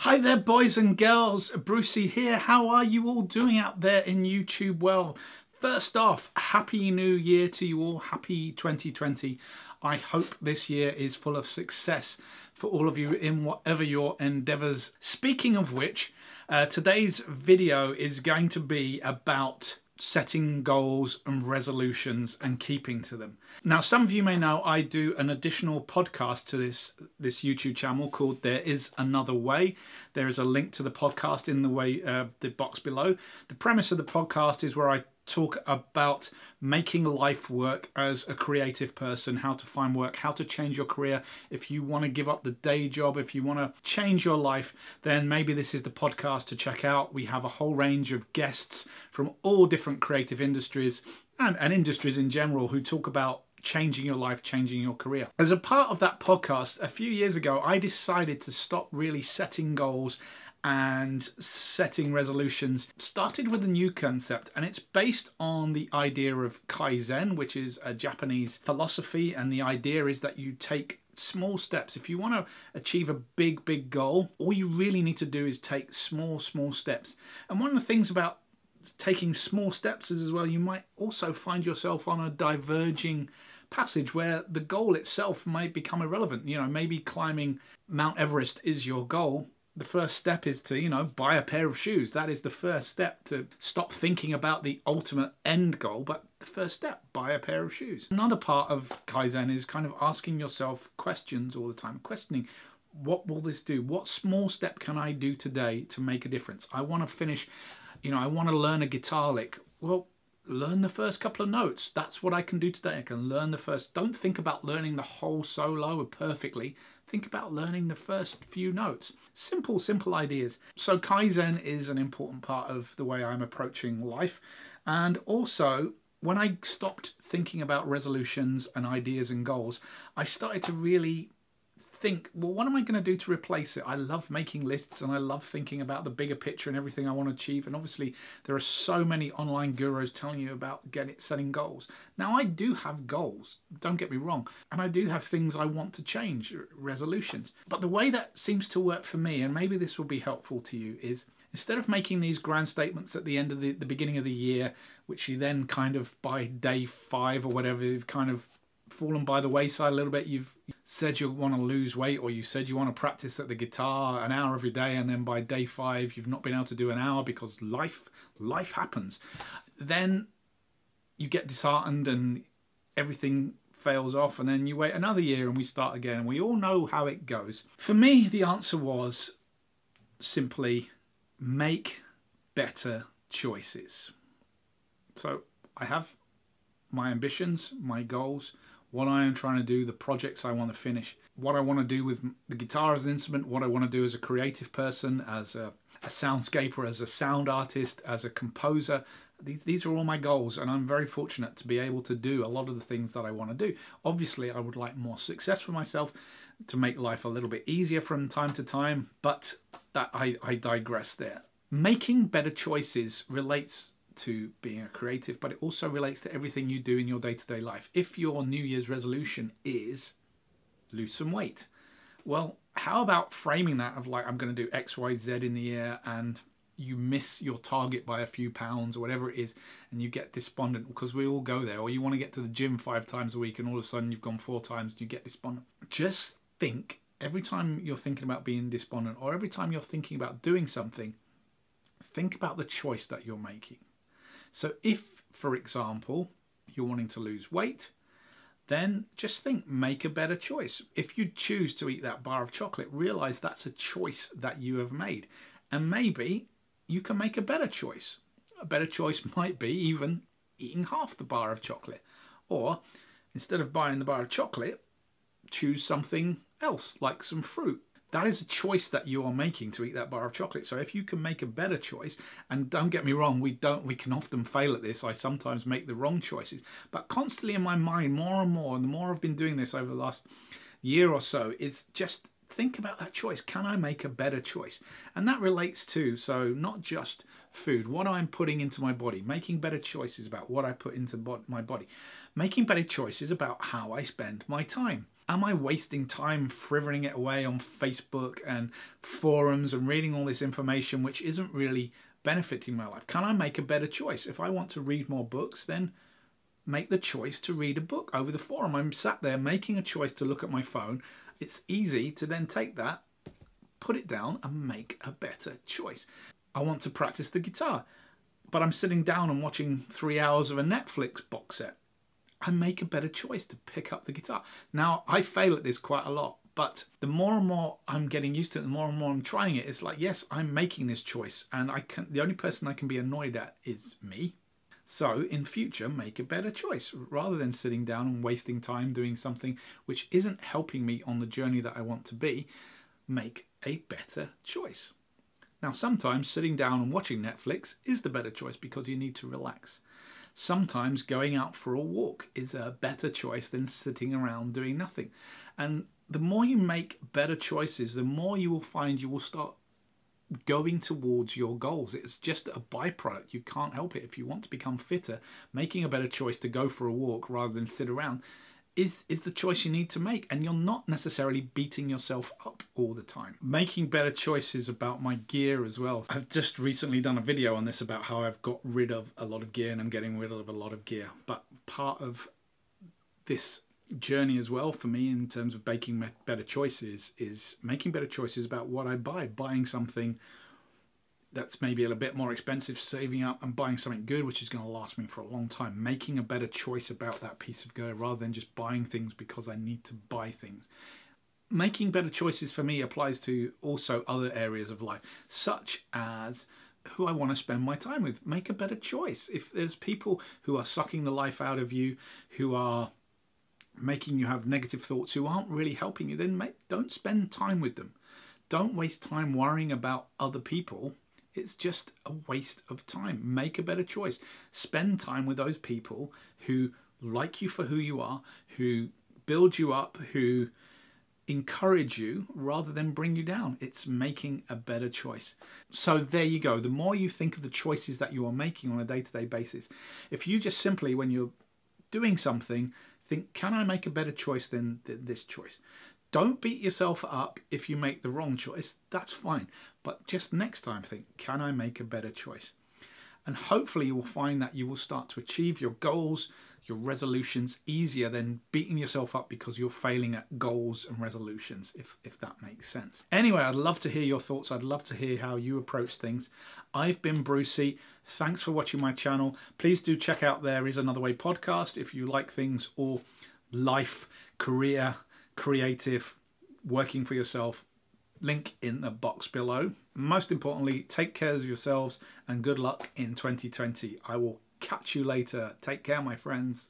Hi there, boys and girls. Brucey here. How are you all doing out there in YouTube world? First off, Happy New Year to you all. Happy 2020. I hope this year is full of success for all of you in whatever your endeavors. Speaking of which, today's video is going to be about setting goals and resolutions and keeping to them. Now, some of you may know I do an additional podcast to this YouTube channel called There Is Another Way. There is a link to the podcast in the box below. The premise of the podcast is where I talk about making life work as a creative person, how to find work, how to change your career. If you want to give up the day job, if you want to change your life, then maybe this is the podcast to check out. We have a whole range of guests from all different creative industries and industries in general who talk about changing your life, changing your career. As a part of that podcast, a few years ago, I decided to stop really setting goals and setting resolutions. Started with a new concept, and it's based on the idea of Kaizen, which is a Japanese philosophy, and the idea is that you take small steps. If you want to achieve a big goal, all you really need to do is take small steps. And one of the things about taking small steps is as well, you might also find yourself on a diverging passage where the goal itself might become irrelevant. You know, maybe climbing Mount Everest is your goal. The first step is to, buy a pair of shoes. That is the first step, to stop thinking about the ultimate end goal, but the first step, buy a pair of shoes. Another part of Kaizen is kind of asking yourself questions all the time, questioning, what will this do? What small step can I do today to make a difference? I want to finish, I want to learn a guitar lick. Well, learn the first couple of notes. That's what I can do today. I can learn the first. Don't think about learning the whole solo perfectly. Think about learning the first few notes. Simple ideas. So Kaizen is an important part of the way I'm approaching life. And also, when I stopped thinking about resolutions and ideas and goals, I started to really think, well, what am I going to do to replace it? I love making lists and I love thinking about the bigger picture and everything I want to achieve. And obviously there are so many online gurus telling you about setting goals. Now, I do have goals, don't get me wrong, and I do have things I want to change, resolutions. But the way that seems to work for me, and maybe this will be helpful to you, is instead of making these grand statements at the end of the beginning of the year, which you then kind of by day 5 or whatever, you've kind of fallen by the wayside a little bit. You've said you want to lose weight, or you said you want to practice at the guitar an hour every day, and then by day 5 you've not been able to do an hour because life happens. Then you get disheartened and everything fails off, and then you wait another year and we start again, and we all know how it goes. For me, the answer was simply make better choices. So I have my ambitions, my goals, what I am trying to do, the projects I want to finish, what I want to do with the guitar as an instrument, what I want to do as a creative person, as a soundscaper, as a sound artist, as a composer. These are all my goals, and I'm very fortunate to be able to do a lot of the things that I want to do. Obviously, I would like more success for myself, to make life a little bit easier from time to time, but that I digress there. Making better choices relates to being a creative, but it also relates to everything you do in your day-to-day life. If your New Year's resolution is lose some weight, well, how about framing that of like, I'm going to do X, Y, Z in the year, and you miss your target by a few pounds or whatever it is, and you get despondent, because we all go there. Or you want to get to the gym 5 times a week and all of a sudden you've gone 4 times and you get despondent. Just think, every time you're thinking about being despondent, or every time you're thinking about doing something, think about the choice that you're making. So if, for example, you're wanting to lose weight, then just think, make a better choice. If you choose to eat that bar of chocolate, realize that's a choice that you have made. And maybe you can make a better choice. A better choice might be even eating half the bar of chocolate. Or instead of buying the bar of chocolate, choose something else, like some fruit. That is a choice that you are making, to eat that bar of chocolate. So if you can make a better choice, and don't get me wrong, we can often fail at this. I sometimes make the wrong choices, but constantly in my mind, more and more, and the more I've been doing this over the last year or so, is just think about that choice. Can I make a better choice? And that relates to, so not just food, what I'm putting into my body, making better choices about what I put into my body, making better choices about how I spend my time. Am I wasting time frittering it away on Facebook and forums and reading all this information which isn't really benefiting my life? Can I make a better choice? If I want to read more books, then make the choice to read a book over the forum. I'm sat there making a choice to look at my phone. It's easy to then take that, put it down and make a better choice. I want to practice the guitar, but I'm sitting down and watching 3 hours of a Netflix box set. I make a better choice to pick up the guitar. Now, I fail at this quite a lot, but the more and more I'm getting used to it, the more and more I'm trying it, it's like, yes, I'm making this choice, and the only person I can be annoyed at is me. So in future, make a better choice. Rather than sitting down and wasting time doing something which isn't helping me on the journey that I want to be, make a better choice. Now, sometimes sitting down and watching Netflix is the better choice because you need to relax. Sometimes going out for a walk is a better choice than sitting around doing nothing. And the more you make better choices, the more you will find you will start going towards your goals. It's just a byproduct. You can't help it. If you want to become fitter, making a better choice to go for a walk rather than sit around is the choice you need to make, and you're not necessarily beating yourself up all the time. Making better choices about my gear as well. I've just recently done a video on this about how I've got rid of a lot of gear and I'm getting rid of a lot of gear, but part of this journey as well for me in terms of making better choices is making better choices about what I buy. Buying something that's maybe a little bit more expensive, saving up and buying something good which is going to last me for a long time. Making a better choice about that piece of gear rather than just buying things because I need to buy things. Making better choices for me applies to also other areas of life, such as who I want to spend my time with. Make a better choice. If there's people who are sucking the life out of you, who are making you have negative thoughts, who aren't really helping you, then don't spend time with them. Don't waste time worrying about other people. It's just a waste of time. Make a better choice. Spend time with those people who like you for who you are, who build you up, who encourage you rather than bring you down. It's making a better choice. So there you go. The more you think of the choices that you are making on a day-to-day basis, if you just simply, when you're doing something, think, can I make a better choice than this choice? Don't beat yourself up if you make the wrong choice. That's fine. But just next time think, can I make a better choice? And hopefully you will find that you will start to achieve your goals, your resolutions easier than beating yourself up because you're failing at goals and resolutions, if that makes sense. Anyway, I'd love to hear your thoughts. I'd love to hear how you approach things. I've been Brucey. Thanks for watching my channel. Please do check out There Is Another Way podcast if you like things all life, career, creative, working for yourself. Link in the box below. Most importantly, take care of yourselves and good luck in 2020. I will catch you later. Take care, my friends.